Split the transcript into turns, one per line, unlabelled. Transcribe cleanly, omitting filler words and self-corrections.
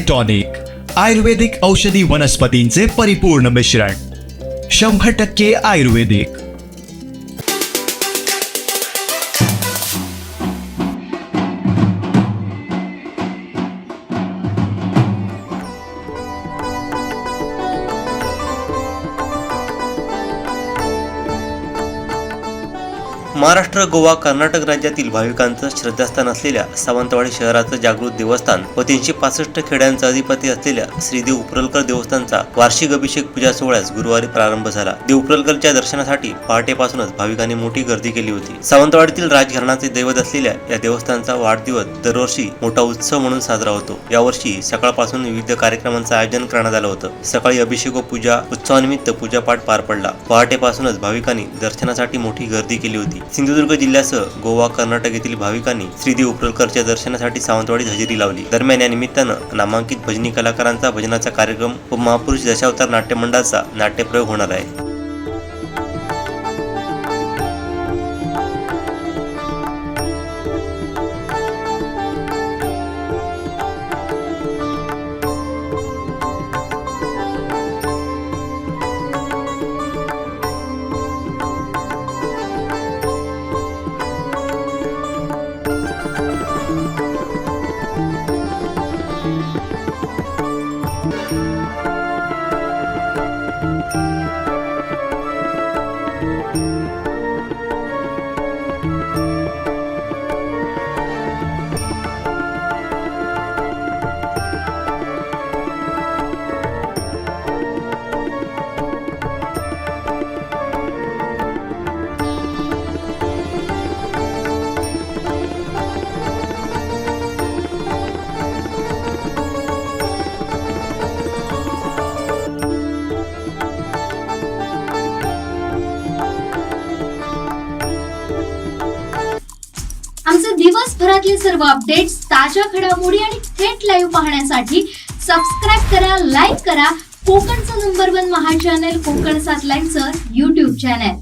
Tonic, आयुर्वेदिक औषधी वनस्पतींचे परिपूर्ण मिश्रण, 100% आयुर्वेदिक।
महाराष्ट्र, गोवा, कर्नाटक राज्यातील भाविकांचं श्रद्धास्थान असलेल्या सावंतवाडी शहराचं जागृत देवस्थान व 365 खेड्यांचं अधिपती असलेल्या श्री देव उपरलकर देवस्थानचा वार्षिक अभिषेक पूजा सोहळ्यास गुरुवारी प्रारंभ झाला। देव उपरलकरच्या दर्शनासाठी पहाटेपासूनच भाविकांनी मोठी गर्दी केली होती। सावंतवाडीतील राजघराण्याचे दैवत असलेल्या या देवस्थानचा वाढदिवस दरवर्षी मोठा उत्सव म्हणून साजरा होतो। यावर्षी सकाळपासून विविध कार्यक्रमांचं आयोजन करण्यात आलं होतं। सकाळी अभिषेक व पूजा उत्सवानिमित्त पूजापाठ पार पडला। पहाटेपासूनच भाविकांनी दर्शनासाठी मोठी गर्दी केली होती। सिंधुदुर्ग जिल्ह्यासह गोवा, कर्नाटक येथील भाविकांनी श्री देव उपरलकरच्या दर्शनासाठी सावंतवाडीत हजेरी लावली। दरम्यान या निमित्तानं नामांकित भजनी कलाकारांचा भजनाचा कार्यक्रम व महापुरुष दशावतार नाट्य मंडळाचा नाट्यप्रयोग होणार आहे।
आमचे दिवसभरातले सर्व अपडेट्स, ताज्या घडामोडी आणि थेट लाईव्ह पाहण्यासाठी सबस्क्राईब करा, लाईक करा कोकणचं नंबर 1 महा चॅनल कोकण 7 लाईव्हचं YouTube चॅनल।